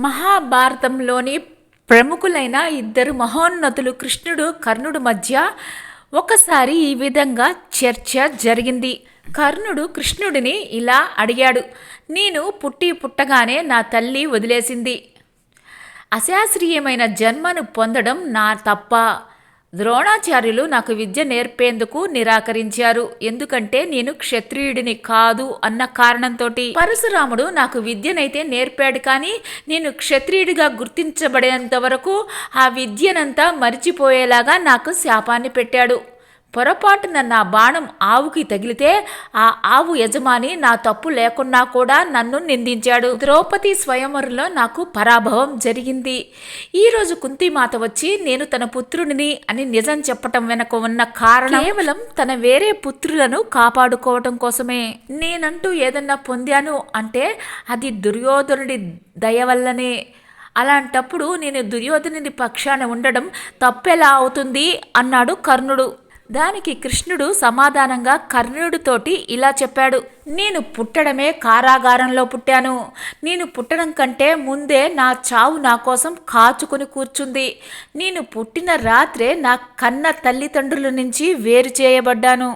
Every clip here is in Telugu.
మహాభారతంలోని ప్రముఖులైన ఇద్దరు మహోన్నతులు కృష్ణుడు కర్ణుడు మధ్య ఒకసారి ఈ విధంగా చర్చ జరిగింది. కర్ణుడు కృష్ణుడిని ఇలా అడిగాడు, నేను పుట్టగానే నా తల్లి వదిలేసింది. అశాస్త్రీయమైన జన్మను పొందడం నా తప్ప? ద్రోణాచార్యులు నాకు విద్య నేర్పేందుకు నిరాకరించారు, ఎందుకంటే నేను క్షత్రియుడిని కాదు అన్న కారణంతో. పరశురాముడు నాకు విద్యనైతే నేర్పాడు, కానీ నేను క్షత్రియుడిగా గుర్తించబడేంత వరకు ఆ విద్యనంతా మరిచిపోయేలాగా నాకు శాపాన్ని పెట్టాడు. పొరపాటున నా బాణం ఆవుకి తగిలితే ఆ ఆవు యజమాని నా తప్పు లేకున్నా కూడా నన్ను నిందించాడు. ద్రౌపది స్వయంవరంలో నాకు పరాభవం జరిగింది. ఈరోజు కుంతిమాత వచ్చి నేను తన పుత్రుడిని అని నిజం చెప్పటం వెనక ఉన్న కారణం కేవలం తన వేరే పుత్రులను కాపాడుకోవటం కోసమే. నేనంటూ ఏదన్నా పొందాను అంటే అది దుర్యోధనుడి దయ వల్లనే. అలాంటప్పుడు నేను దుర్యోధనుడి పక్షాన ఉండడం తప్పెలా అవుతుంది అన్నాడు కర్ణుడు. దానికి కృష్ణుడు సమాధానంగా కర్ణుడితోటి ఇలా చెప్పాడు, నేను పుట్టడమే కారాగారంలో పుట్టాను. నేను పుట్టడం కంటే ముందే నా చావు నా కోసం కాచుకొని కూర్చుంది. నేను పుట్టిన రాత్రే నా కన్న తల్లిదండ్రుల నుంచి వేరు చేయబడ్డాను.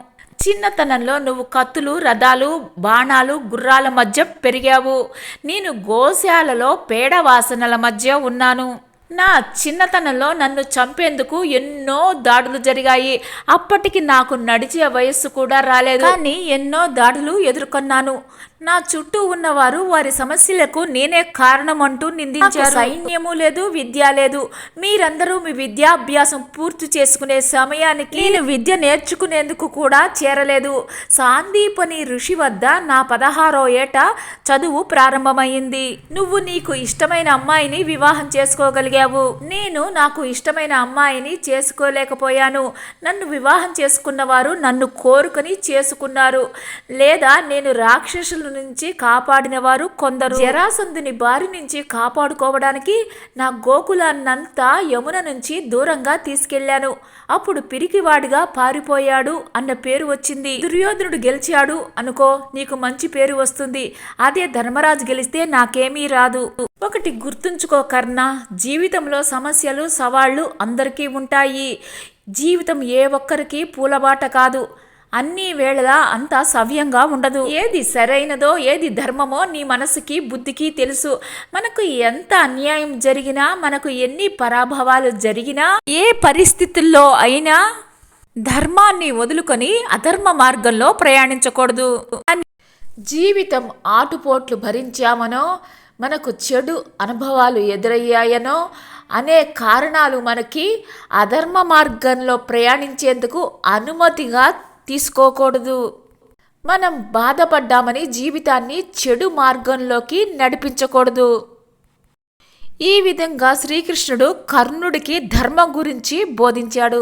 చిన్నతనంలో నువ్వు కత్తులు, రథాలు, బాణాలు, గుర్రాల మధ్య పెరిగావు. నేను గోశాలలో పేడ వాసనల మధ్య ఉన్నాను. నా చిన్నతనంలో నన్ను చంపేందుకు ఎన్నో దాడులు జరిగాయి. అప్పటికి నాకు నడిచే వయస్సు కూడా రాలేదు, కానీ ఎన్నో దాడులు ఎదుర్కొన్నాను. నా చుట్టూ ఉన్నవారు వారి సమస్యలకు నేనే కారణం అంటూ నిందించారు. సైన్యము లేదు, విద్య లేదు. మీరందరూ మీ విద్యాభ్యాసం పూర్తి చేసుకునే సమయానికి నేను విద్య నేర్చుకునేందుకు కూడా చేరలేదు. సాందీపని ఋషి వద్ద నా 16వ ఏట చదువు ప్రారంభమైంది. నువ్వు నీకు ఇష్టమైన అమ్మాయిని వివాహం చేసుకోగలిగావు. నేను నాకు ఇష్టమైన అమ్మాయిని చేసుకోలేకపోయాను. నన్ను వివాహం చేసుకున్నవారు నన్ను కోరుకొని చేసుకున్నారు, లేదా నేను రాక్షసుల నుంచి కాపాడిన వారు కొందరు. జరాసంధుని బారి నుంచి కాపాడుకోవడానికి నా గోకులాన్నంతా యమున నుంచి దూరంగా తీసుకెళ్లాను. అప్పుడు పిరికివాడిగా పారిపోయాడు అన్న పేరు వచ్చింది. దుర్యోధనుడు గెలిచాడు అనుకో, నీకు మంచి పేరు వస్తుంది. అదే ధర్మరాజు గెలిస్తే నాకేమీ రాదు. ఒకటి గుర్తుంచుకో కర్ణ, జీవితంలో సమస్యలు, సవాళ్లు అందరికీ ఉంటాయి. జీవితం ఏ ఒక్కరికి పూలబాట కాదు. అన్ని వేళలా అంతా సవ్యంగా ఉండదు. ఏది సరైనదో, ఏది ధర్మమో నీ మనసుకి, బుద్ధికి తెలుసు. మనకు ఎంత అన్యాయం జరిగినా, మనకు ఎన్ని పరాభవాలు జరిగినా, ఏ పరిస్థితుల్లో అయినా ధర్మాన్ని వదులుకొని అధర్మ మార్గంలో ప్రయాణించకూడదు. జీవితం ఆటుపోట్లు భరించామనో, మనకు చెడు అనుభవాలు ఎదురయ్యాయనో అనే కారణాలు మనకి అధర్మ మార్గంలో ప్రయాణించేందుకు అనుమతిగా తీసుకోకూడదు. మనం బాధపడ్డామని జీవితాన్ని చెడు మార్గంలోకి నడిపించకూడదు. ఈ విధంగా శ్రీకృష్ణుడు కర్ణుడికి ధర్మం గురించి బోధించాడు.